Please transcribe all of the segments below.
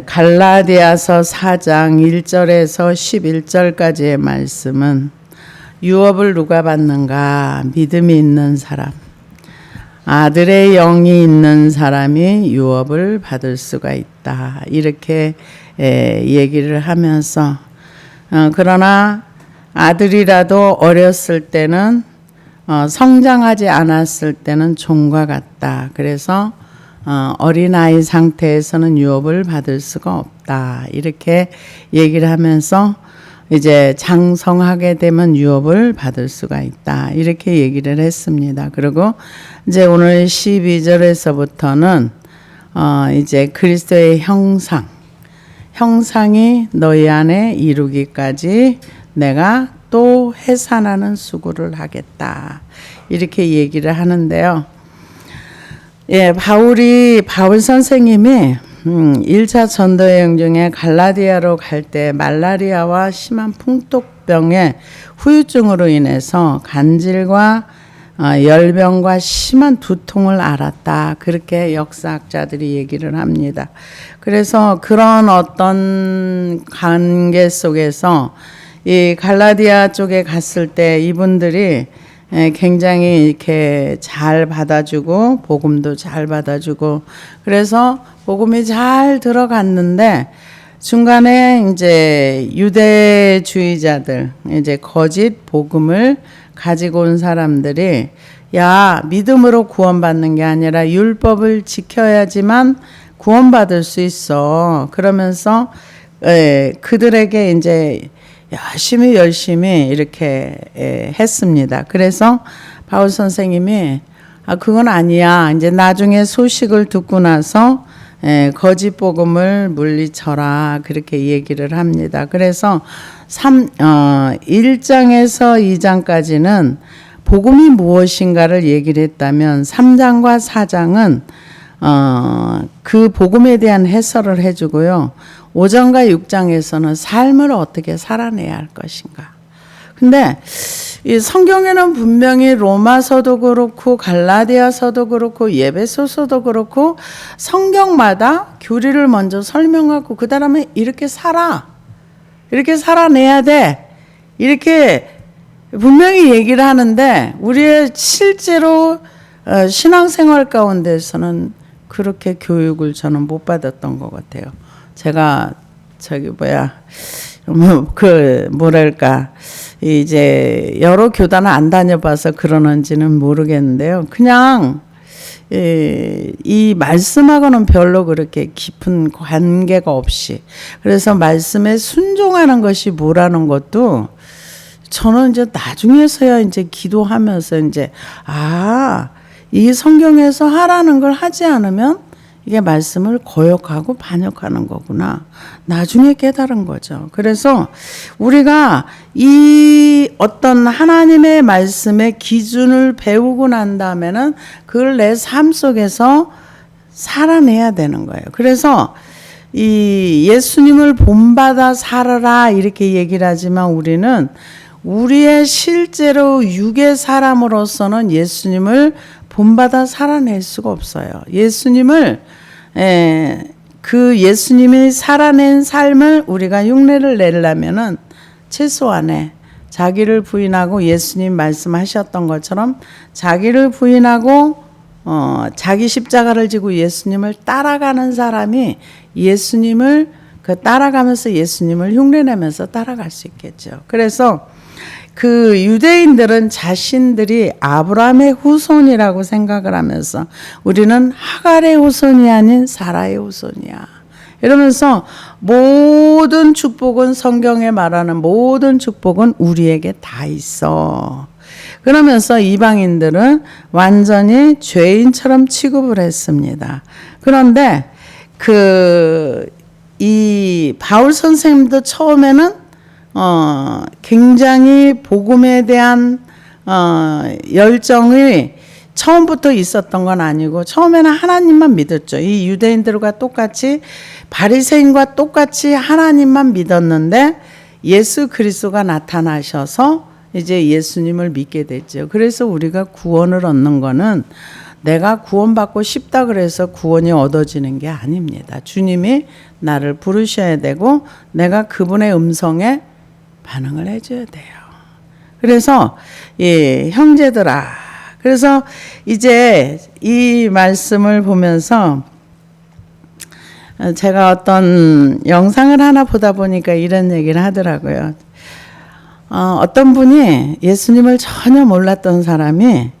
갈라디아서 4장 1절에서 11절까지의 말씀은 유업을 누가 받는가? 믿음이 있는 사람, 아들의 영이 있는 사람이 유업을 받을 수가 있다. 이렇게 얘기를 하면서 그러나 아들이라도 어렸을 때는 성장하지 않았을 때는 종과 같다. 그래서 어린아이 상태에서는 유업을 받을 수가 없다. 이렇게 얘기를 하면서 이제 장성하게 되면 유업을 받을 수가 있다. 이렇게 얘기를 했습니다. 그리고 이제 오늘 12절에서부터는 이제 그리스도의 형상이 너희 안에 이루기까지 내가 또 해산하는 수고를 하겠다. 이렇게 얘기를 하는데요. 바울 선생님이 1차 전도여행 중에 갈라디아로 갈 때 말라리아와 심한 풍토병의 후유증으로 인해서 간질과 열병과 심한 두통을 앓았다. 그렇게 역사학자들이 얘기를 합니다. 그래서 그런 어떤 관계 속에서 이 갈라디아 쪽에 갔을 때 이분들이 굉장히 이렇게 잘 받아주고 복음도 잘 받아주고 그래서 복음이 잘 들어갔는데 중간에 이제 유대주의자들 이제 거짓 복음을 가지고 온 사람들이 야 믿음으로 구원받는 게 아니라 율법을 지켜야지만 구원받을 수 있어. 그러면서 그들에게 이제 열심히 이렇게 했습니다. 그래서 바울 선생님이 그건 아니야. 이제 나중에 소식을 듣고 나서 거짓 복음을 물리쳐라. 그렇게 얘기를 합니다. 그래서 1장에서 2장까지는 복음이 무엇인가를 얘기를 했다면 3장과 4장은 그 복음에 대한 해설을 해주고요. 5장과 6장에서는 삶을 어떻게 살아내야 할 것인가. 근데 이 성경에는 분명히 로마서도 그렇고 갈라디아서도 그렇고 에베소서도 그렇고 성경마다 교리를 먼저 설명하고 그 다음에 이렇게 살아내야 돼. 이렇게 분명히 얘기를 하는데 우리의 실제로 신앙생활 가운데서는 그렇게 교육을 저는 못 받았던 것 같아요. 제가 이제 여러 교단을 안 다녀봐서 그러는지는 모르겠는데요. 그냥 이 말씀하고는 별로 그렇게 깊은 관계가 없이 그래서 말씀에 순종하는 것이 뭐라는 것도 저는 이제 나중에서야 이제 기도하면서 이제 이 성경에서 하라는 걸 하지 않으면 이게 말씀을 거역하고 반역하는 거구나. 나중에 깨달은 거죠. 그래서 우리가 이 어떤 하나님의 말씀의 기준을 배우고 난 다음에는 그걸 내 삶 속에서 살아내야 되는 거예요. 그래서 이 예수님을 본받아 살아라 이렇게 얘기를 하지만 우리는 우리의 실제로 육의 사람으로서는 예수님을 본받아 살아낼 수가 없어요. 예수님이 살아낸 삶을 우리가 흉내를 내려면은 최소한에 자기를 부인하고 예수님 말씀하셨던 것처럼 자기를 부인하고 자기 십자가를 지고 예수님을 따라가는 사람이 예수님을 따라가면서 예수님을 흉내내면서 따라갈 수 있겠죠. 그래서 그 유대인들은 자신들이 아브라함의 후손이라고 생각을 하면서 우리는 하갈의 후손이 아닌 사라의 후손이야. 이러면서 모든 축복은 성경에 말하는 모든 축복은 우리에게 다 있어. 그러면서 이방인들은 완전히 죄인처럼 취급을 했습니다. 그런데 이 바울 선생님도 처음에는 굉장히 복음에 대한 열정이 처음부터 있었던 건 아니고 처음에는 하나님만 믿었죠. 이 유대인들과 똑같이 바리새인과 똑같이 하나님만 믿었는데 예수 그리스도가 나타나셔서 이제 예수님을 믿게 됐죠. 그래서 우리가 구원을 얻는 거는 내가 구원받고 싶다 그래서 구원이 얻어지는 게 아닙니다. 주님이 나를 부르셔야 되고 내가 그분의 음성에 반응을 해줘야 돼요. 그래서 형제들아, 그래서 이제 이 말씀을 보면서 제가 어떤 영상을 하나 보다 보니까 이런 얘기를 하더라고요. 어떤 분이 예수님을 전혀 몰랐던 사람이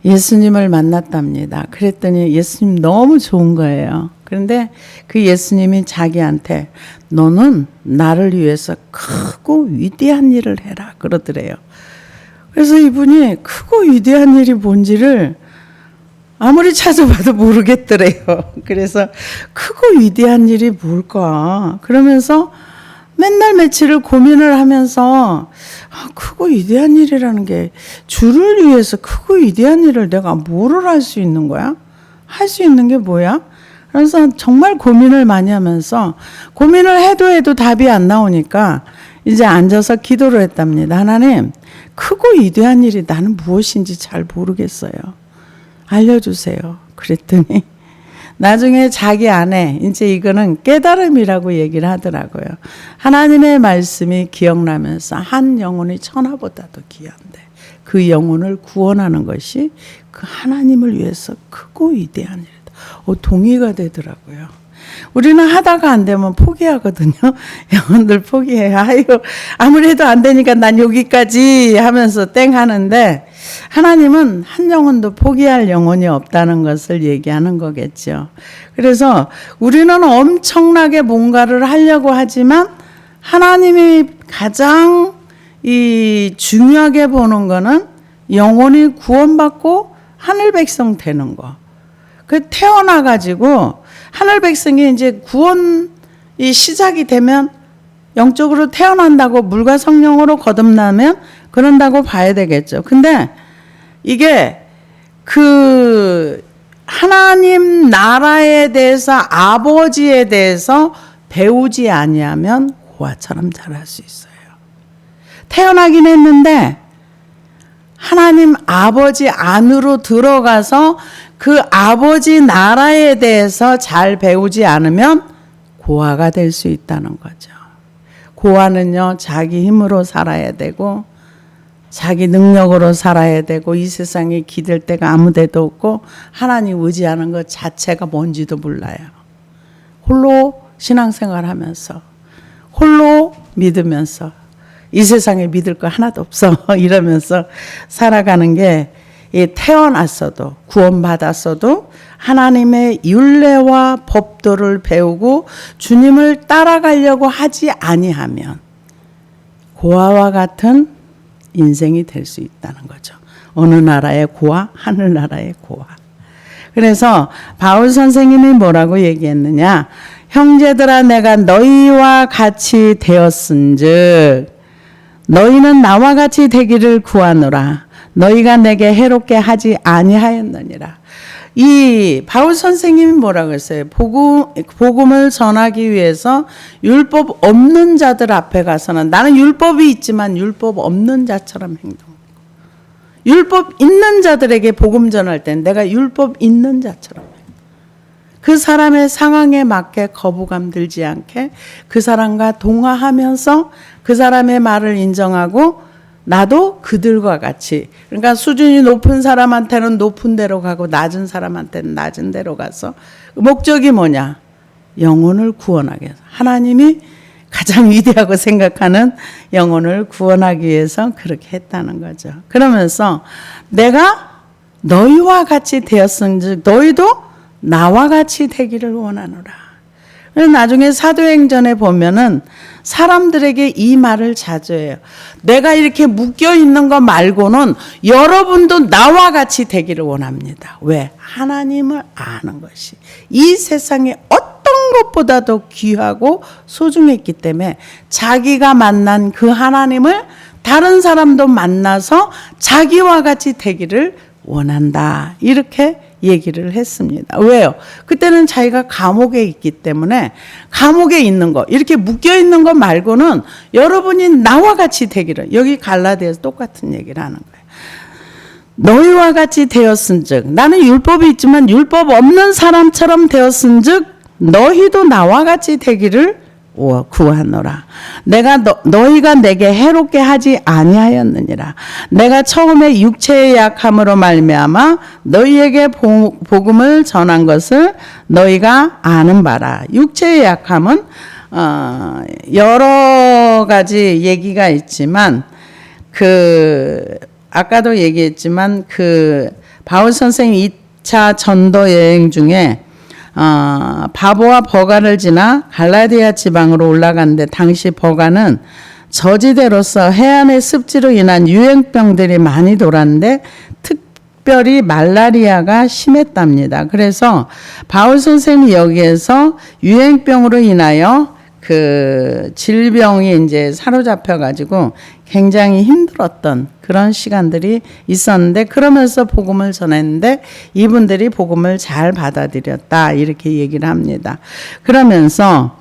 예수님을 만났답니다. 그랬더니 예수님 너무 좋은 거예요. 그런데 그 예수님이 자기한테 너는 나를 위해서 크고 위대한 일을 해라 그러더래요. 그래서 이분이 크고 위대한 일이 뭔지를 아무리 찾아봐도 모르겠더래요. 그래서 크고 위대한 일이 뭘까? 그러면서 맨날 며칠을 고민을 하면서 크고 위대한 일이라는 게 주를 위해서 크고 위대한 일을 내가 뭐를 할 수 있는 거야? 할 수 있는 게 뭐야? 그래서 정말 고민을 많이 하면서 고민을 해도 답이 안 나오니까 이제 앉아서 기도를 했답니다. 하나님, 크고 위대한 일이 나는 무엇인지 잘 모르겠어요. 알려주세요. 그랬더니 나중에 자기 안에 이제 이거는 깨달음이라고 얘기를 하더라고요. 하나님의 말씀이 기억나면서 한 영혼이 천하보다도 귀한데 그 영혼을 구원하는 것이 그 하나님을 위해서 크고 위대한 일이다. 동의가 되더라고요. 우리는 하다가 안 되면 포기하거든요. 영혼들 포기해요. 아이고, 아무래도 안 되니까 난 여기까지 하면서 땡 하는데 하나님은 한 영혼도 포기할 영혼이 없다는 것을 얘기하는 거겠죠. 그래서 우리는 엄청나게 뭔가를 하려고 하지만 하나님이 가장 중요하게 보는 거는 영혼이 구원받고 하늘 백성 되는 거. 태어나가지고 하늘 백성이 이제 구원이 시작이 되면 영적으로 태어난다고 물과 성령으로 거듭나면 그런다고 봐야 되겠죠. 근데 이게 하나님 나라에 대해서 아버지에 대해서 배우지 아니하면 고아처럼 자랄 수 있어요. 태어나긴 했는데 하나님 아버지 안으로 들어가서 그 아버지 나라에 대해서 잘 배우지 않으면 고아가 될 수 있다는 거죠. 고아는요, 자기 힘으로 살아야 되고 자기 능력으로 살아야 되고 이 세상에 기댈 데가 아무 데도 없고 하나님 의지하는 것 자체가 뭔지도 몰라요. 홀로 신앙생활하면서 홀로 믿으면서 이 세상에 믿을 거 하나도 없어 이러면서 살아가는 게 태어났어도 구원받았어도 하나님의 율례와 법도를 배우고 주님을 따라가려고 하지 아니하면 고아와 같은 인생이 될 수 있다는 거죠. 어느 나라의 고아? 하늘나라의 고아. 그래서 바울 선생님이 뭐라고 얘기했느냐? 형제들아 내가 너희와 같이 되었은즉 너희는 나와 같이 되기를 구하노라. 너희가 내게 해롭게 하지 아니하였느니라. 이 바울 선생님이 뭐라고 했어요? 복음을 전하기 위해서 율법 없는 자들 앞에 가서는 나는 율법이 있지만 율법 없는 자처럼 행동하고 율법 있는 자들에게 복음 전할 땐 내가 율법 있는 자처럼 그 사람의 상황에 맞게 거부감 들지 않게 그 사람과 동화하면서 그 사람의 말을 인정하고 나도 그들과 같이 그러니까 수준이 높은 사람한테는 높은 데로 가고 낮은 사람한테는 낮은 데로 가서 목적이 뭐냐? 영혼을 구원하기 위해서 하나님이 가장 위대하고 생각하는 영혼을 구원하기 위해서 그렇게 했다는 거죠. 그러면서 내가 너희와 같이 되었은즉 너희도 나와 같이 되기를 원하노라. 나중에 사도행전에 보면은 사람들에게 이 말을 자주 해요. 내가 이렇게 묶여 있는 것 말고는 여러분도 나와 같이 되기를 원합니다. 왜? 하나님을 아는 것이 이 세상에 어떤 것보다도 귀하고 소중했기 때문에 자기가 만난 그 하나님을 다른 사람도 만나서 자기와 같이 되기를 원한다. 이렇게 얘기를 했습니다. 왜요? 그때는 자기가 감옥에 있기 때문에 감옥에 있는 거 이렇게 묶여 있는 거 말고는 여러분이 나와 같이 되기를 여기 갈라디아서 똑같은 얘기를 하는 거예요. 너희와 같이 되었은즉 나는 율법이 있지만 율법 없는 사람처럼 되었은즉 너희도 나와 같이 되기를 구하노라. 내가 너희가 내게 해롭게 하지 아니하였느니라. 내가 처음에 육체의 약함으로 말미암아 너희에게 복음을 전한 것을 너희가 아는 바라. 육체의 약함은 여러 가지 얘기가 있지만 아까도 얘기했지만 바울 선생님 2차 전도 여행 중에 바보와 버가를 지나 갈라디아 지방으로 올라갔는데 당시 버가는 저지대로서 해안의 습지로 인한 유행병들이 많이 돌았는데 특별히 말라리아가 심했답니다. 그래서 바울 선생님이 여기에서 유행병으로 인하여 질병이 이제 사로잡혀 가지고 굉장히 힘들었던 그런 시간들이 있었는데 그러면서 복음을 전했는데 이분들이 복음을 잘 받아들였다 이렇게 얘기를 합니다. 그러면서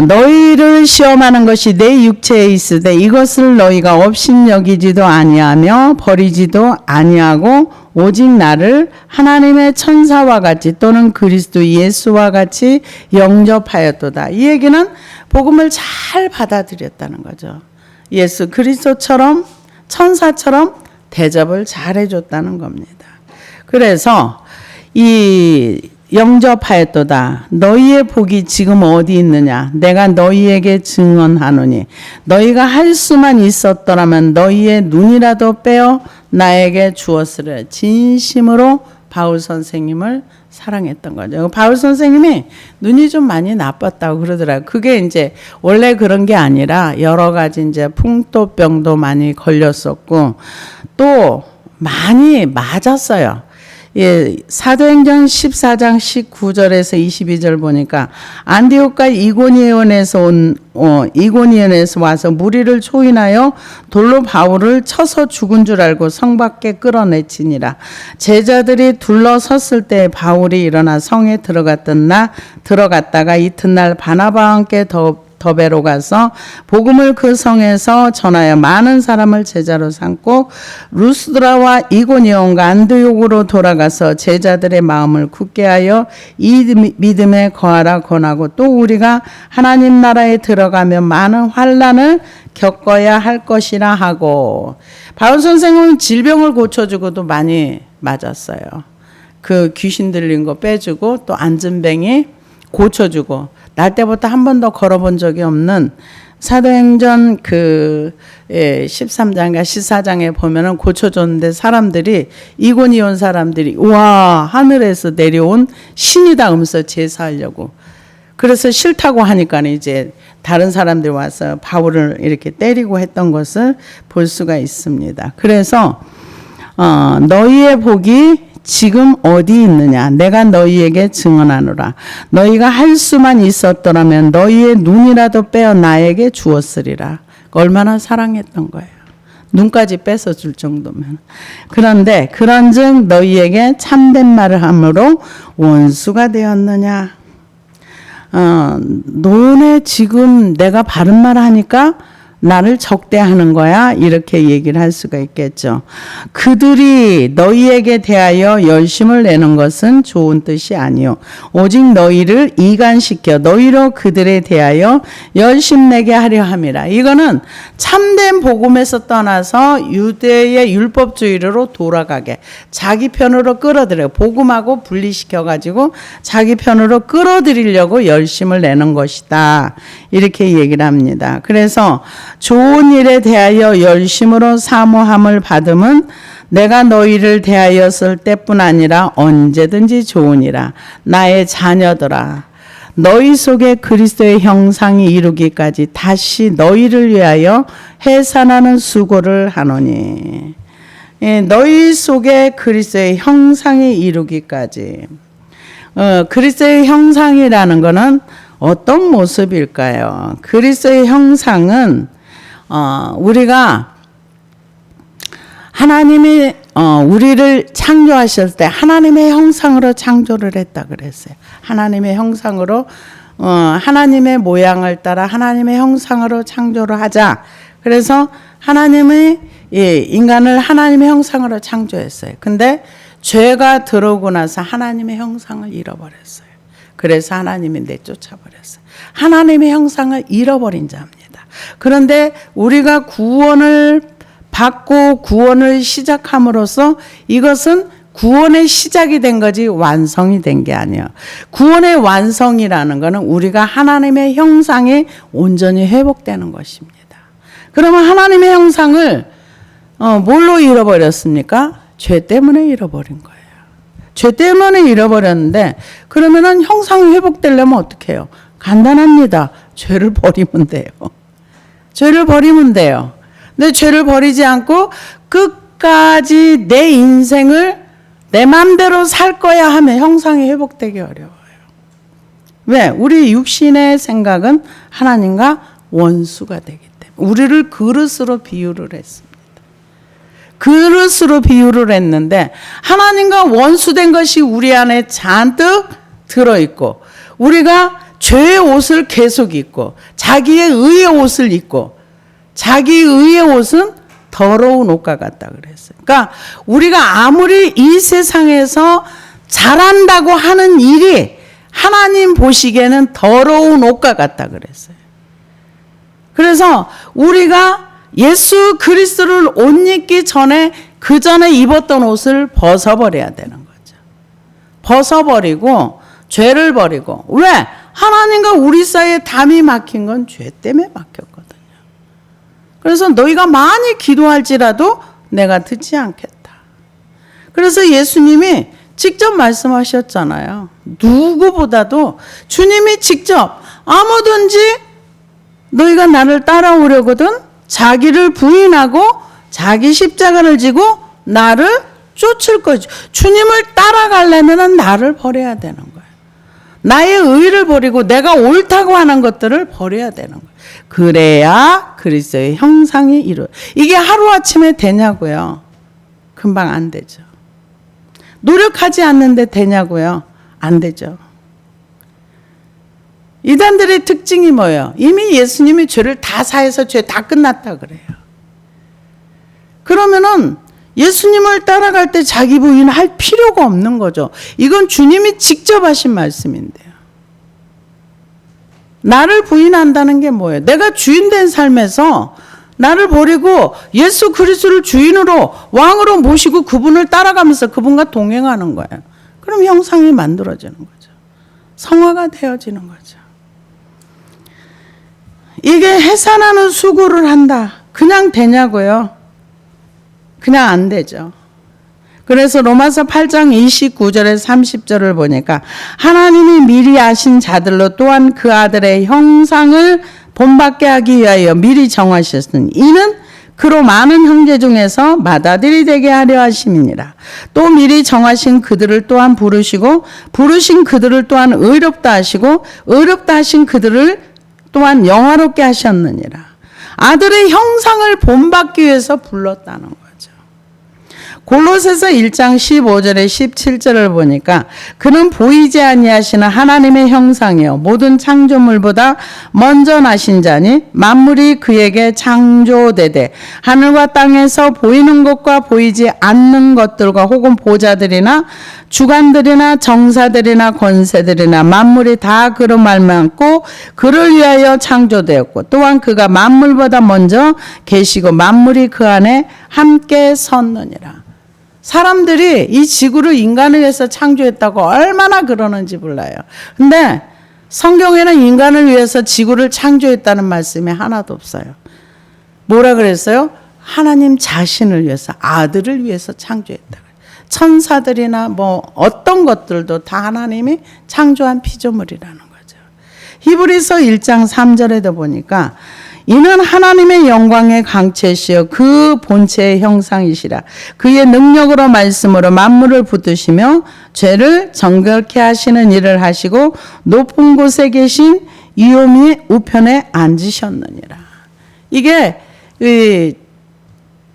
너희를 시험하는 것이 내 육체에 있으되 이것을 너희가 업신여기지도 아니하며 버리지도 아니하고 오직 나를 하나님의 천사와 같이 또는 그리스도 예수와 같이 영접하였도다. 이 얘기는 복음을 잘 받아들였다는 거죠. 예수 그리스도처럼 천사처럼 대접을 잘 해줬다는 겁니다. 그래서 영접하였도다. 너희의 복이 지금 어디 있느냐? 내가 너희에게 증언하노니 너희가 할 수만 있었더라면 너희의 눈이라도 빼어 나에게 주었으려. 진심으로 바울 선생님을 사랑했던 거죠. 바울 선생님이 눈이 좀 많이 나빴다고 그러더라고요. 그게 이제 원래 그런 게 아니라 여러 가지 이제 풍토병도 많이 걸렸었고 또 많이 맞았어요. 예, 사도행전 14장 19절에서 22절 보니까 안디옥과 이고니온에서 와서 무리를 초인하여 돌로 바울을 쳐서 죽은 줄 알고 성 밖에 끌어내치니라. 제자들이 둘러섰을 때 바울이 일어나 성에 들어갔다가 이튿날 바나바와 함께 더베로 가서 복음을 그 성에서 전하여 많은 사람을 제자로 삼고 루스드라와 이고니온과 안디옥으로 돌아가서 제자들의 마음을 굳게 하여 이 믿음에 거하라 권하고 또 우리가 하나님 나라에 들어가면 많은 환난을 겪어야 할 것이라 하고. 바울 선생은 질병을 고쳐주고도 많이 맞았어요. 귀신 들린 거 빼주고 또 안진뱅이 고쳐주고 날 때부터 한 번도 걸어본 적이 없는 사도행전 13장인가 14장에 보면은 고쳐줬는데 사람들이 이고니온 사람들이 와 하늘에서 내려온 신이다 하면서 제사하려고. 그래서 싫다고 하니까 이제 다른 사람들이 와서 바울을 이렇게 때리고 했던 것을 볼 수가 있습니다. 그래서 너희의 복이 지금 어디 있느냐? 내가 너희에게 증언하노라. 너희가 할 수만 있었더라면 너희의 눈이라도 빼어 나에게 주었으리라. 얼마나 사랑했던 거예요. 눈까지 뺏어 줄 정도면. 그런데 그런즉 너희에게 참된 말을 함으로 원수가 되었느냐? 너네 지금 내가 바른 말을 하니까 나를 적대하는 거야? 이렇게 얘기를 할 수가 있겠죠. 그들이 너희에게 대하여 열심을 내는 것은 좋은 뜻이 아니요 오직 너희를 이간시켜 너희로 그들에 대하여 열심 내게 하려 함이라. 이거는 참된 복음에서 떠나서 유대의 율법주의로 돌아가게 자기 편으로 끌어들여 복음하고 분리시켜가지고 자기 편으로 끌어들이려고 열심을 내는 것이다. 이렇게 얘기를 합니다. 그래서 좋은 일에 대하여 열심으로 사모함을 받음은 내가 너희를 대하였을 때뿐 아니라 언제든지 좋으니라. 나의 자녀들아 너희 속에 그리스도의 형상이 이루기까지 다시 너희를 위하여 해산하는 수고를 하노니. 너희 속에 그리스도의 형상이 이루기까지. 그리스도의 형상이라는 것은 어떤 모습일까요? 그리스도의 형상은 우리가 하나님이 우리를 창조하셨을 때 하나님의 형상으로 창조를 했다 그랬어요. 하나님의 형상으로 하나님의 모양을 따라 하나님의 형상으로 창조를 하자. 그래서 하나님의 인간을 하나님의 형상으로 창조했어요. 근데 죄가 들어오고 나서 하나님의 형상을 잃어버렸어요. 그래서 하나님이 내쫓아버렸어요. 하나님의 형상을 잃어버린 자입니다. 그런데 우리가 구원을 받고 구원을 시작함으로써 이것은 구원의 시작이 된 거지 완성이 된 게 아니에요. 구원의 완성이라는 것은 우리가 하나님의 형상이 온전히 회복되는 것입니다. 그러면 하나님의 형상을 뭘로 잃어버렸습니까? 죄 때문에 잃어버린 거예요. 죄 때문에 잃어버렸는데 그러면은 형상이 회복되려면 어떻게 해요? 간단합니다. 죄를 버리면 돼요. 죄를 버리면 돼요. 근데 죄를 버리지 않고 끝까지 내 인생을 내 마음대로 살 거야 하면 형상이 회복되기 어려워요. 왜? 우리 육신의 생각은 하나님과 원수가 되기 때문에 우리를 그릇으로 비유를 했습니다. 그릇으로 비유를 했는데 하나님과 원수된 것이 우리 안에 잔뜩 들어있고 우리가 죄의 옷을 계속 입고 자기의 의의 옷을 입고 자기 의의 옷은 더러운 옷과 같다 그랬어요. 그러니까 우리가 아무리 이 세상에서 잘한다고 하는 일이 하나님 보시기에는 더러운 옷과 같다 그랬어요. 그래서 우리가 예수 그리스도를 옷 입기 전에 그 전에 입었던 옷을 벗어버려야 되는 거죠. 벗어버리고 죄를 버리고 왜? 하나님과 우리 사이에 담이 막힌 건 죄 때문에 막혔거든요. 그래서 너희가 많이 기도할지라도 내가 듣지 않겠다. 그래서 예수님이 직접 말씀하셨잖아요. 누구보다도 주님이 직접 아무든지 너희가 나를 따라오려거든 자기를 부인하고 자기 십자가를 지고 나를 쫓을 거지. 주님을 따라가려면 나를 버려야 되는 거예요. 나의 의를 버리고 내가 옳다고 하는 것들을 버려야 되는 거예요. 그래야 그리스도의 형상이 이루어요. 이게 하루아침에 되냐고요. 금방 안 되죠. 노력하지 않는데 되냐고요. 안 되죠. 이단들의 특징이 뭐예요? 이미 예수님이 죄를 다 사해서 죄 다 끝났다 그래요. 그러면은 예수님을 따라갈 때 자기 부인할 필요가 없는 거죠. 이건 주님이 직접 하신 말씀인데요. 나를 부인한다는 게 뭐예요? 내가 주인된 삶에서 나를 버리고 예수 그리스도를 주인으로 왕으로 모시고 그분을 따라가면서 그분과 동행하는 거예요. 그럼 형상이 만들어지는 거죠. 성화가 되어지는 거죠. 이게 해산하는 수고를 한다. 그냥 되냐고요? 그냥 안 되죠. 그래서 로마서 8장 29절에 30절을 보니까 하나님이 미리 아신 자들로 또한 그 아들의 형상을 본받게 하기 위하여 미리 정하셨으니 이는 그로 많은 형제 중에서 맏아들이 되게 하려 하심이니라. 또 미리 정하신 그들을 또한 부르시고 부르신 그들을 또한 의롭다 하시고 의롭다 하신 그들을 또한 영화롭게 하셨느니라. 아들의 형상을 본받기 위해서 불렀다는 거죠. 골로새서 1장 15절에 17절을 보니까 그는 보이지 아니하시는 하나님의 형상이요 모든 창조물보다 먼저 나신 자니 만물이 그에게 창조되되 하늘과 땅에서 보이는 것과 보이지 않는 것들과 혹은 보좌들이나 주관들이나 정사들이나 권세들이나 만물이 다 그로 말미암고 그를 위하여 창조되었고 또한 그가 만물보다 먼저 계시고 만물이 그 안에 함께 섰느니라. 사람들이 이 지구를 인간을 위해서 창조했다고 얼마나 그러는지 몰라요. 근데 성경에는 인간을 위해서 지구를 창조했다는 말씀이 하나도 없어요. 뭐라 그랬어요? 하나님 자신을 위해서 아들을 위해서 창조했다. 천사들이나 뭐 어떤 것들도 다 하나님이 창조한 피조물이라는 거죠. 히브리서 1장 3절에도 보니까 이는 하나님의 영광의 강체시여 그 본체의 형상이시라. 그의 능력으로 말씀으로 만물을 붙드시며 죄를 정결케 하시는 일을 하시고 높은 곳에 계신 이오미 우편에 앉으셨느니라. 이게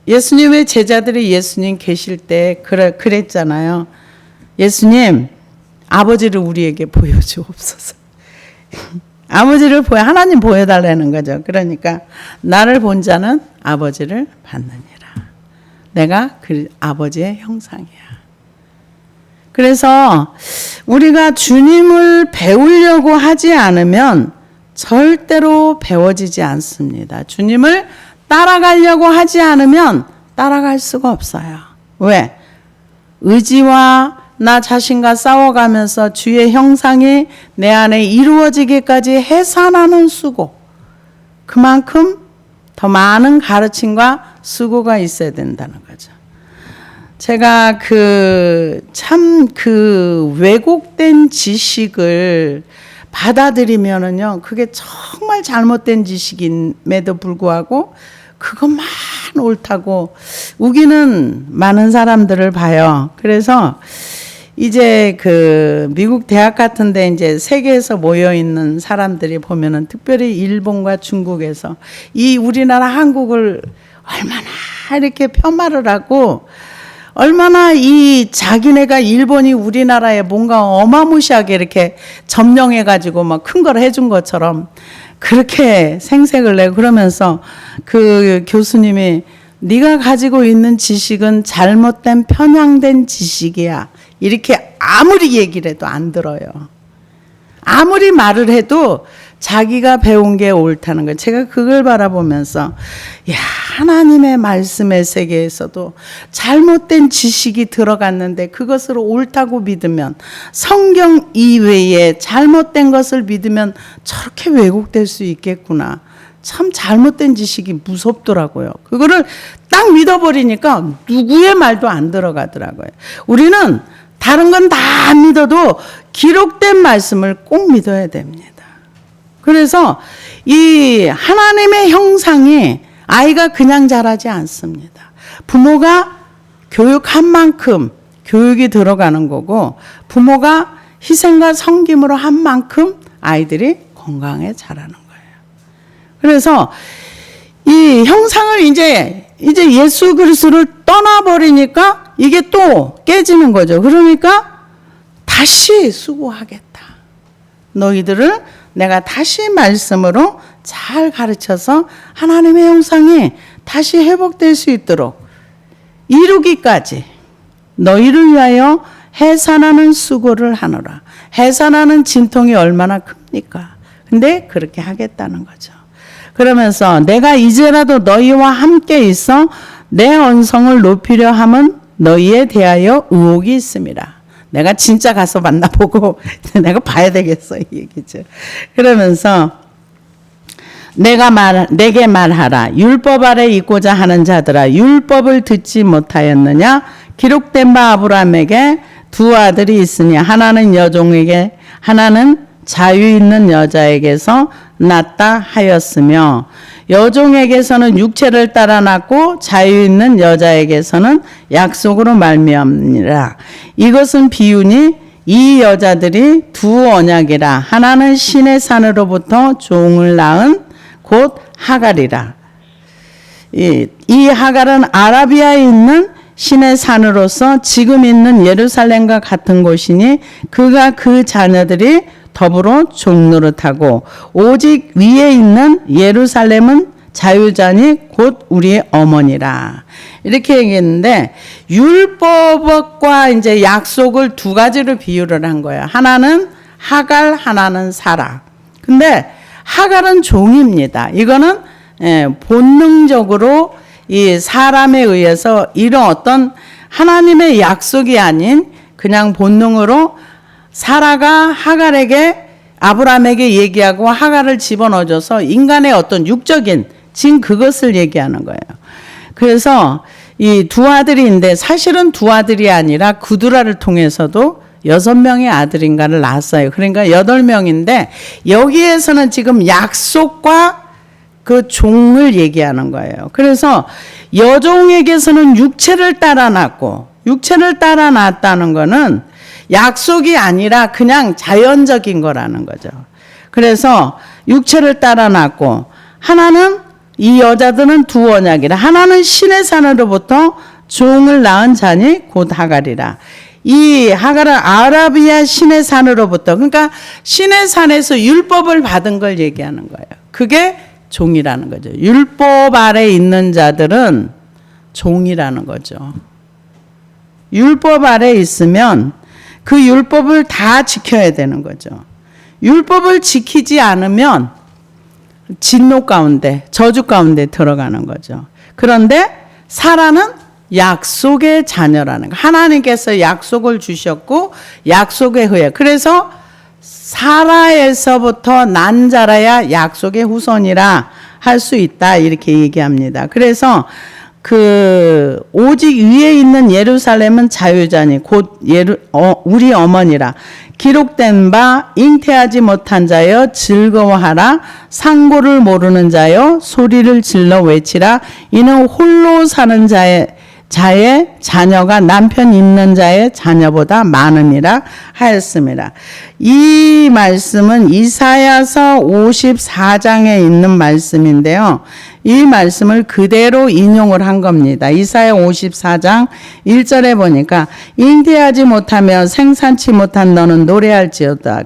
예수님의 제자들이 예수님 계실 때 그랬잖아요. 예수님, 아버지를 우리에게 보여주옵소서. 아버지를 하나님 보여달라는 거죠. 그러니까 나를 본 자는 아버지를 받느니라. 내가 그 아버지의 형상이야. 그래서 우리가 주님을 배우려고 하지 않으면 절대로 배워지지 않습니다. 주님을 따라가려고 하지 않으면 따라갈 수가 없어요. 왜? 의지와 나 자신과 싸워가면서 주의 형상이 내 안에 이루어지기까지 해산하는 수고, 그만큼 더 많은 가르침과 수고가 있어야 된다는 거죠. 제가 참 왜곡된 지식을 받아들이면은요, 그게 정말 잘못된 지식임에도 불구하고 그것만 옳다고 우기는 많은 사람들을 봐요. 그래서 이제 미국 대학 같은데 이제 세계에서 모여 있는 사람들이 보면은 특별히 일본과 중국에서 이 우리나라 한국을 얼마나 이렇게 폄하를 하고 얼마나 이 자기네가 일본이 우리나라에 뭔가 어마무시하게 이렇게 점령해가지고 막 큰 걸 해준 것처럼 그렇게 생색을 내고 그러면서 그 교수님이 네가 가지고 있는 지식은 잘못된 편향된 지식이야. 이렇게 아무리 얘기를 해도 안 들어요. 아무리 말을 해도 자기가 배운 게 옳다는 거예요. 제가 그걸 바라보면서 하나님의 말씀의 세계에서도 잘못된 지식이 들어갔는데 그것을 옳다고 믿으면, 성경 이외에 잘못된 것을 믿으면 저렇게 왜곡될 수 있겠구나. 참 잘못된 지식이 무섭더라고요. 그거를 딱 믿어버리니까 누구의 말도 안 들어가더라고요. 우리는 다른 건 다 안 믿어도 기록된 말씀을 꼭 믿어야 됩니다. 그래서 이 하나님의 형상이 아이가 그냥 자라지 않습니다. 부모가 교육한 만큼 교육이 들어가는 거고, 부모가 희생과 섬김으로 한 만큼 아이들이 건강해 자라는 거예요. 그래서 이 형상을 이제 예수 그리스도를 떠나버리니까 이게 또 깨지는 거죠. 그러니까 다시 수고하겠다. 너희들을 내가 다시 말씀으로 잘 가르쳐서 하나님의 형상이 다시 회복될 수 있도록 이루기까지 너희를 위하여 해산하는 수고를 하노라. 해산하는 진통이 얼마나 큽니까? 근데 그렇게 하겠다는 거죠. 그러면서 내가 이제라도 너희와 함께 있어 내 언성을 높이려 함은 너희에 대하여 의혹이 있습니다. 내가 진짜 가서 만나보고 내가 봐야 되겠어, 이 얘기죠. 그러면서 내게 말하라. 율법 아래 있고자 하는 자들아, 율법을 듣지 못하였느냐? 기록된 바 아브라함에게 두 아들이 있으니 하나는 여종에게, 하나는 자유 있는 여자에게서 낳다 하였으며, 여종에게서는 육체를 따라 낳고 자유 있는 여자에게서는 약속으로 말미암니라. 이것은 비유니 이 여자들이 두 언약이라. 하나는 신의 산으로부터 종을 낳은 곧 하갈이라. 이 하갈은 아라비아에 있는 신의 산으로서 지금 있는 예루살렘과 같은 곳이니 그가 그 자녀들이 더불어 종노릇하고 오직 위에 있는 예루살렘은 자유자니 곧 우리의 어머니라. 이렇게 얘기했는데 율법과 이제 약속을 두 가지로 비유를 한 거예요. 하나는 하갈, 하나는 사라. 근데 하갈은 종입니다. 이거는 본능적으로 이 사람에 의해서 이런 어떤 하나님의 약속이 아닌 그냥 본능으로 사라가 하갈에게, 아브라함에게 얘기하고 하갈을 집어넣어줘서 인간의 어떤 육적인 지금 그것을 얘기하는 거예요. 그래서 이 두 아들인데 사실은 두 아들이 아니라 구두라를 통해서도 6명의 아들인가를 낳았어요. 그러니까 8명인데 여기에서는 지금 약속과 그 종을 얘기하는 거예요. 그래서 여종에게서는 육체를 따라 낳고, 육체를 따라 낳았다는 거는 약속이 아니라 그냥 자연적인 거라는 거죠. 그래서 육체를 따라 낳고, 하나는 이 여자들은 두 언약이라. 하나는 신의 산으로부터 종을 낳은 자니 곧 하갈이라. 이 하갈은 아라비아 신의 산으로부터, 그러니까 신의 산에서 율법을 받은 걸 얘기하는 거예요. 그게 종이라는 거죠. 율법 아래 있는 자들은 종이라는 거죠. 율법 아래 있으면 그 율법을 다 지켜야 되는 거죠. 율법을 지키지 않으면 진노 가운데, 저주 가운데 들어가는 거죠. 그런데 사라는 약속의 자녀라는 거. 하나님께서 약속을 주셨고 약속의 후예. 그래서 사라에서부터 난 자라야 약속의 후손이라 할 수 있다 이렇게 얘기합니다. 그래서 오직 위에 있는 예루살렘은 자유자니 곧 우리 어머니라. 기록된 바 잉태하지 못한 자여 즐거워하라. 상고를 모르는 자여 소리를 질러 외치라. 이는 홀로 사는 자의 자녀가 남편 있는 자의 자녀보다 많음이라 하였습니다. 이 말씀은 이사야서 54장에 있는 말씀인데요. 이 말씀을 그대로 인용을 한 겁니다. 이사야 54장 1절에 보니까 잉태하지 못하며 생산치 못한 너는 노래할지어다.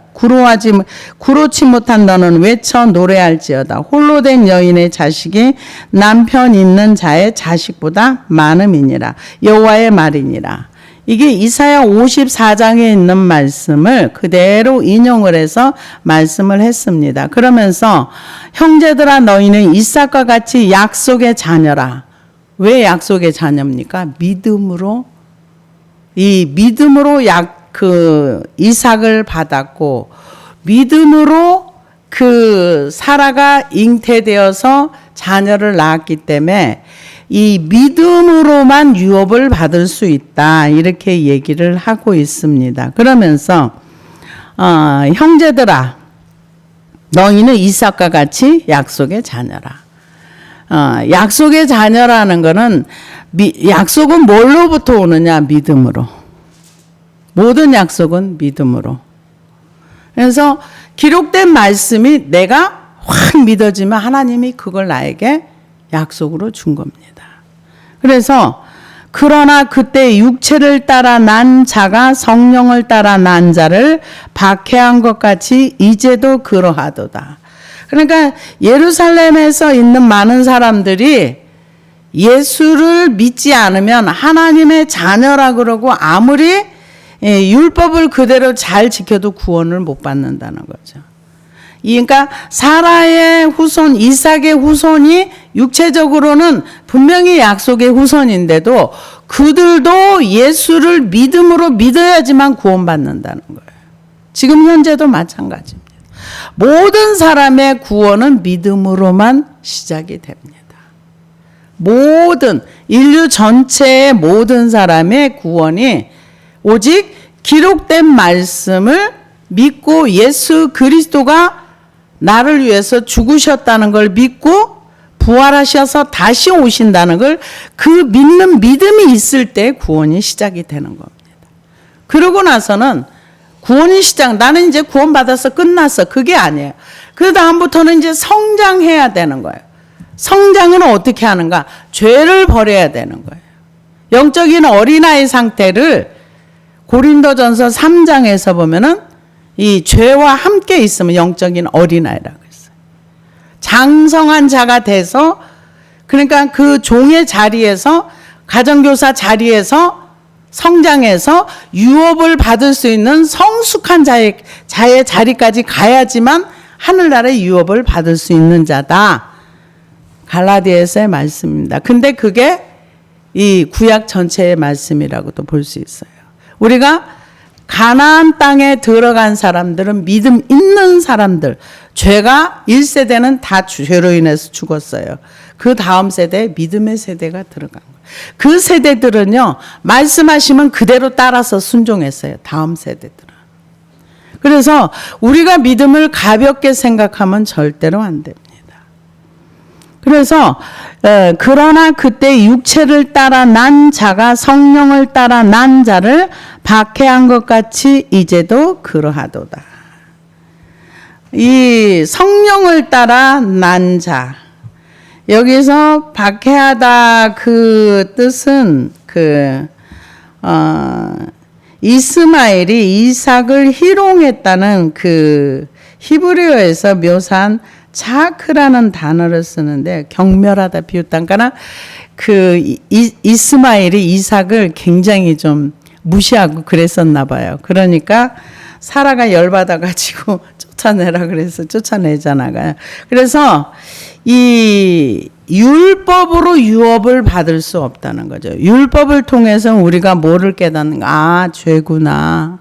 구로치 못한 너는 외쳐 노래할지어다. 홀로 된 여인의 자식이 남편 있는 자의 자식보다 많음이니라. 여호와의 말이니라. 이게 이사야 54장에 있는 말씀을 그대로 인용을 해서 말씀을 했습니다. 그러면서 형제들아 너희는 이삭과 같이 약속의 자녀라. 왜 약속의 자녀입니까? 믿음으로 이삭을 받았고 믿음으로 사라가 잉태되어서 자녀를 낳았기 때문에 이 믿음으로만 유업을 받을 수 있다 이렇게 얘기를 하고 있습니다. 그러면서 형제들아 너희는 이삭과 같이 약속의 자녀라. 약속의 자녀라는 거는 약속은 뭘로부터 오느냐? 믿음으로. 모든 약속은 믿음으로. 그래서 기록된 말씀이 내가 확 믿어지면 하나님이 그걸 나에게 약속으로 준 겁니다. 그래서 그러나 그때 육체를 따라 난 자가 성령을 따라 난 자를 박해한 것 같이 이제도 그러하도다. 그러니까 예루살렘에서 있는 많은 사람들이 예수를 믿지 않으면 하나님의 자녀라 그러고 아무리 율법을 그대로 잘 지켜도 구원을 못 받는다는 거죠. 그러니까 사라의 후손 이삭의 후손이 육체적으로는 분명히 약속의 후손인데도 그들도 예수를 믿음으로 믿어야지만 구원받는다는 거예요. 지금 현재도 마찬가지입니다. 모든 사람의 구원은 믿음으로만 시작이 됩니다. 모든 인류 전체의 모든 사람의 구원이 오직 기록된 말씀을 믿고 예수 그리스도가 나를 위해서 죽으셨다는 걸 믿고 부활하셔서 다시 오신다는 걸 그 믿는 믿음이 있을 때 구원이 시작이 되는 겁니다. 그러고 나서는 구원이 나는 이제 구원받아서 끝났어. 그게 아니에요. 그 다음부터는 이제 성장해야 되는 거예요. 성장은 어떻게 하는가? 죄를 버려야 되는 거예요. 영적인 어린아이 상태를 고린도전서 3장에서 보면은 이 죄와 함께 있으면 영적인 어린아이라고 했어요. 장성한 자가 돼서 그러니까 그 종의 자리에서 가정교사 자리에서 성장해서 유업을 받을 수 있는 성숙한 자의 자리까지 가야지만 하늘나라의 유업을 받을 수 있는 자다. 갈라디아서의 말씀입니다. 근데 그게 이 구약 전체의 말씀이라고도 볼 수 있어요. 우리가 가나안 땅에 들어간 사람들은 믿음 있는 사람들, 죄가 1세대는 다 죄로 인해서 죽었어요. 그 다음 세대에 믿음의 세대가 들어간 거예요. 그 세대들은요, 말씀하시면 그대로 따라서 순종했어요. 다음 세대들은. 그래서 우리가 믿음을 가볍게 생각하면 절대로 안 됩니다. 그래서 그러나 그때 육체를 따라 난 자가 성령을 따라 난 자를 박해한 것 같이 이제도 그러하도다. 이 성령을 따라 난 자, 여기서 박해하다 그 뜻은 이스마엘이 이삭을 희롱했다는 그 히브리어에서 묘사한 차크라는 단어를 쓰는데 경멸하다 비웃다. 그러니까 이스마엘이 이삭을 굉장히 좀 무시하고 그랬었나 봐요. 그러니까 사라가 열받아가지고 쫓아내라 그래서 쫓아내잖아요. 그래서 이 율법으로 유업을 받을 수 없다는 거죠. 율법을 통해서 우리가 뭐를 깨닫는가? 아, 죄구나.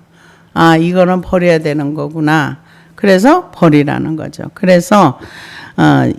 아, 이거는 버려야 되는 거구나. 그래서 버리라는 거죠. 그래서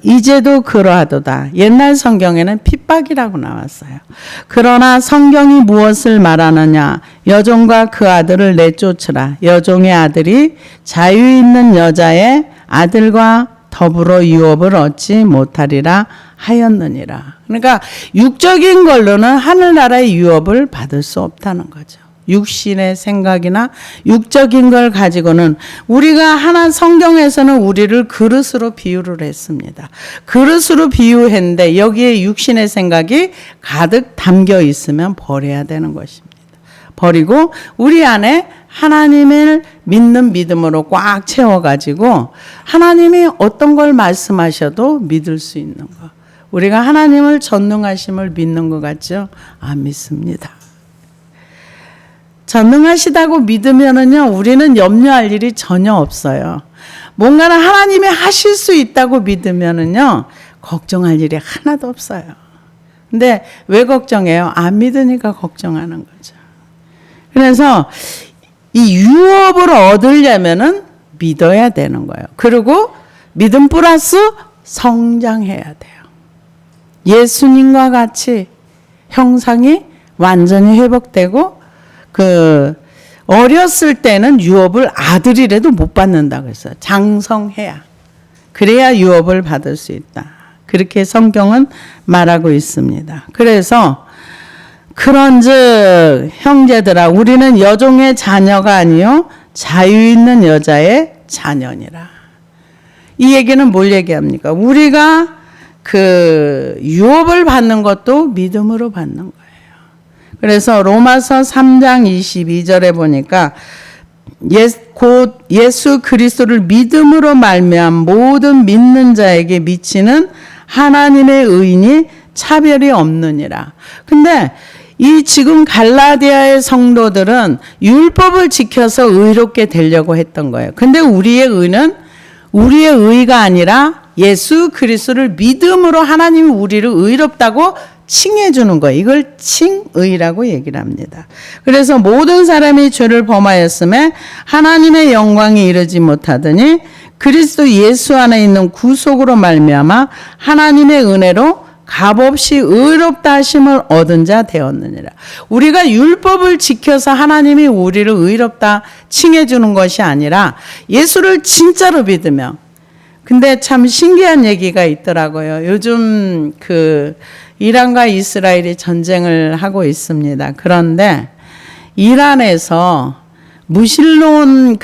이제도 그러하도다. 옛날 성경에는 핍박이라고 나왔어요. 그러나 성경이 무엇을 말하느냐? 여종과 그 아들을 내쫓으라. 여종의 아들이 자유 있는 여자의 아들과 더불어 유업을 얻지 못하리라 하였느니라. 그러니까 육적인 걸로는 하늘나라의 유업을 받을 수 없다는 거죠. 육신의 생각이나 육적인 걸 가지고는 우리가 하나 성경에서는 우리를 그릇으로 비유를 했습니다. 그릇으로 비유했는데 여기에 육신의 생각이 가득 담겨 있으면 버려야 되는 것입니다. 버리고 우리 안에 하나님을 믿는 믿음으로 꽉 채워가지고 하나님이 어떤 걸 말씀하셔도 믿을 수 있는 것. 우리가 하나님을 전능하심을 믿는 것 같죠? 아, 믿습니다. 전능하시다고 믿으면은요, 우리는 염려할 일이 전혀 없어요. 뭔가를 하나님이 하실 수 있다고 믿으면은요, 걱정할 일이 하나도 없어요. 근데 왜 걱정해요? 안 믿으니까 걱정하는 거죠. 그래서 이 유업을 얻으려면은 믿어야 되는 거예요. 그리고 믿음 플러스 성장해야 돼요. 예수님과 같이 형상이 완전히 회복되고 어렸을 때는 유업을 아들이라도 못 받는다고 했어요. 장성해야. 그래야 유업을 받을 수 있다. 그렇게 성경은 말하고 있습니다. 그래서 그런즉 형제들아 우리는 여종의 자녀가 아니요 자유 있는 여자의 자녀니라. 이 얘기는 뭘 얘기합니까? 우리가 유업을 받는 것도 믿음으로 받는 거예요. 그래서 로마서 3장 22절에 보니까 곧 예수 그리스도를 믿음으로 말미암아 모든 믿는 자에게 미치는 하나님의 의인이 차별이 없느니라. 근데 이 지금 갈라디아의 성도들은 율법을 지켜서 의롭게 되려고 했던 거예요. 근데 우리의 의는 우리의 의가 아니라 예수 그리스도를 믿음으로 하나님이 우리를 의롭다고 칭해 주는 거예요. 이걸 칭의라고 얘기를 합니다. 그래서 모든 사람이 죄를 범하였음에 하나님의 영광에 이르지 못하더니 그리스도 예수 안에 있는 구속으로 말미암아 하나님의 은혜로 값없이 의롭다 하심을 얻은 자 되었느니라. 우리가 율법을 지켜서 하나님이 우리를 의롭다 칭해 주는 것이 아니라 예수를 진짜로 믿으며. 근데 참 신기한 얘기가 있더라고요. 요즘 이란과 이스라엘이 전쟁을 하고 있습니다. 그런데 이란에서 무신론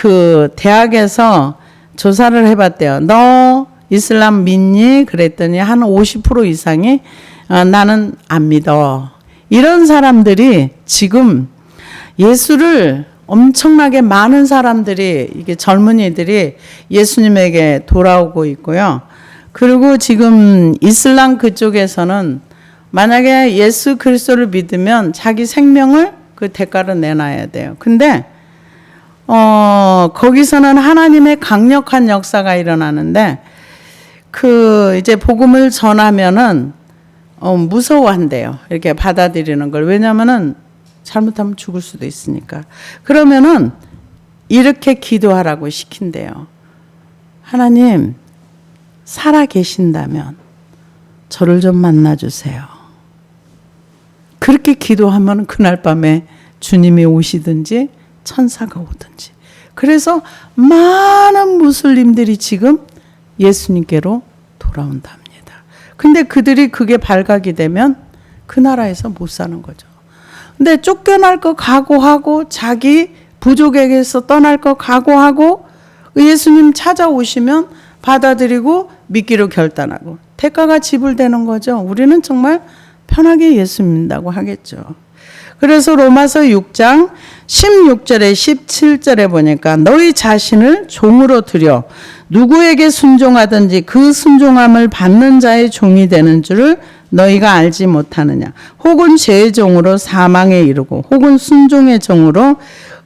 대학에서 조사를 해봤대요. 너 이슬람 믿니? 그랬더니 한 50% 이상이 나는 안 믿어. 이런 사람들이 지금 예수를 엄청나게 많은 사람들이 이게 젊은이들이 예수님에게 돌아오고 있고요. 그리고 지금 이슬람 그쪽에서는 만약에 예수 그리스도를 믿으면 자기 생명을 그 대가로 내놔야 돼요. 근데 거기서는 하나님의 강력한 역사가 일어나는데 이제 복음을 전하면은 무서워한대요. 이렇게 받아들이는 걸. 왜냐면은 잘못하면 죽을 수도 있으니까. 그러면은 이렇게 기도하라고 시킨대요. 하나님 살아 계신다면 저를 좀 만나 주세요. 그렇게 기도하면 그날 밤에 주님이 오시든지 천사가 오든지. 그래서 많은 무슬림들이 지금 예수님께로 돌아온답니다. 근데 그들이 그게 발각이 되면 그 나라에서 못 사는 거죠. 근데 쫓겨날 거 각오하고 자기 부족에게서 떠날 거 각오하고 예수님 찾아오시면 받아들이고 믿기로 결단하고 대가가 지불되는 거죠. 우리는 정말 편하게 예수 믿는다고 하겠죠. 그래서 로마서 6장 16절에 17절에 보니까 너희 자신을 종으로 들여 누구에게 순종하든지 그 순종함을 받는 자의 종이 되는 줄을 너희가 알지 못하느냐. 혹은 죄의 종으로 사망에 이르고 혹은 순종의 종으로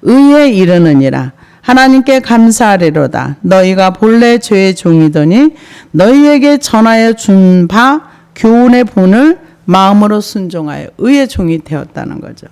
의에 이르느니라. 하나님께 감사하리로다. 너희가 본래 죄의 종이더니 너희에게 전하여 준 바 교훈의 본을 마음으로 순종하여 의의 종이 되었다는 거죠.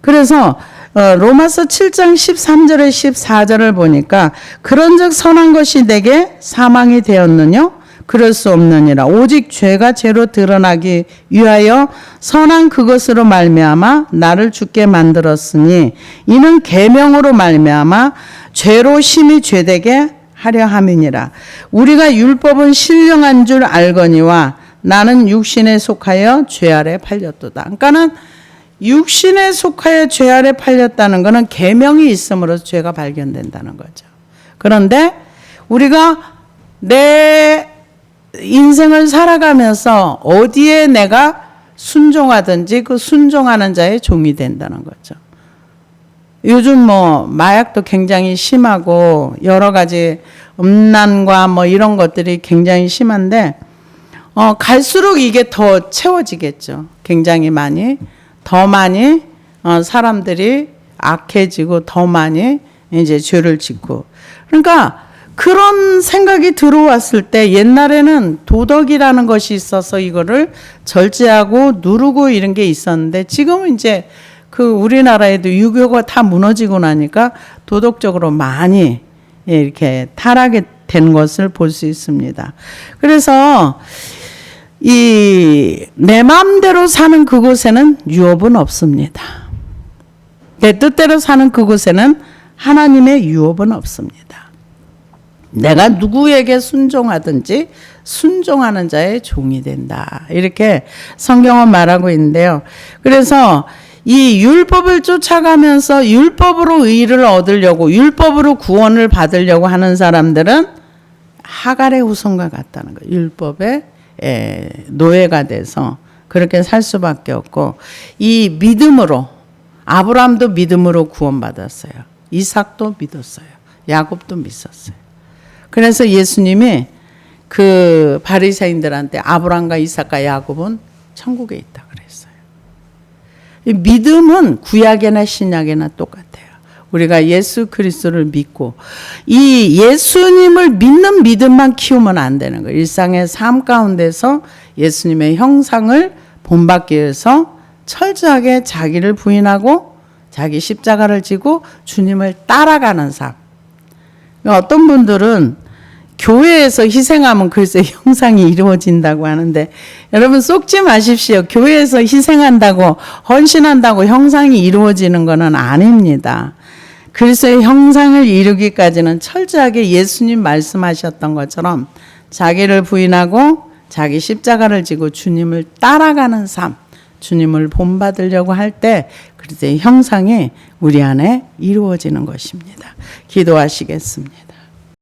그래서 로마서 7장 13절에 14절을 보니까 그런즉 선한 것이 내게 사망이 되었느냐? 그럴 수 없느니라. 오직 죄가 죄로 드러나기 위하여 선한 그것으로 말미암아 나를 죽게 만들었으니 이는 계명으로 말미암아 죄로 심히 죄되게 하려 함이니라. 우리가 율법은 신령한 줄 알거니와 나는 육신에 속하여 죄 아래 팔렸도다. 그러니까는 육신에 속하여 죄 아래 팔렸다는 것은 계명이 있음으로써 죄가 발견된다는 거죠. 그런데 우리가 내 인생을 살아가면서 어디에 내가 순종하든지 그 순종하는 자의 종이 된다는 거죠. 요즘 마약도 굉장히 심하고 여러 가지 음란과 이런 것들이 굉장히 심한데 갈수록 이게 더 채워지겠죠. 굉장히 더 많이 사람들이 악해지고 더 많이 이제 죄를 짓고. 그러니까 그런 생각이 들어왔을 때 옛날에는 도덕이라는 것이 있어서 이거를 절제하고 누르고 이런 게 있었는데 지금은 이제 우리나라에도 유교가 다 무너지고 나니까 도덕적으로 많이 이렇게 타락이 된 것을 볼 수 있습니다. 그래서 내 마음대로 사는 그곳에는 유업은 없습니다. 내 뜻대로 사는 그곳에는 하나님의 유업은 없습니다. 내가 누구에게 순종하든지 순종하는 자의 종이 된다. 이렇게 성경은 말하고 있는데요. 그래서 이 율법을 쫓아가면서 율법으로 의를 얻으려고 율법으로 구원을 받으려고 하는 사람들은 하갈의 후손과 같다는 거예요. 율법의 노예가 돼서 그렇게 살 수밖에 없고 이 믿음으로 아브라함도 믿음으로 구원받았어요. 이삭도 믿었어요. 야곱도 믿었어요. 그래서 예수님이 그 바리새인들한테 아브라함과 이삭과 야곱은 천국에 있다 그랬어요. 믿음은 구약이나 신약이나 똑같아요. 우리가 예수 그리스도를 믿고 이 예수님을 믿는 믿음만 키우면 안 되는 거예요. 일상의 삶 가운데서 예수님의 형상을 본받기 위해서 철저하게 자기를 부인하고 자기 십자가를 지고 주님을 따라가는 삶. 어떤 분들은 교회에서 희생하면 글쎄 형상이 이루어진다고 하는데 여러분 속지 마십시오. 교회에서 희생한다고 헌신한다고 형상이 이루어지는 것은 아닙니다. 그리스도의 형상을 이루기까지는 철저하게 예수님 말씀하셨던 것처럼 자기를 부인하고 자기 십자가를 지고 주님을 따라가는 삶, 주님을 본받으려고 할 때 그리스도의 형상이 우리 안에 이루어지는 것입니다. 기도하시겠습니다.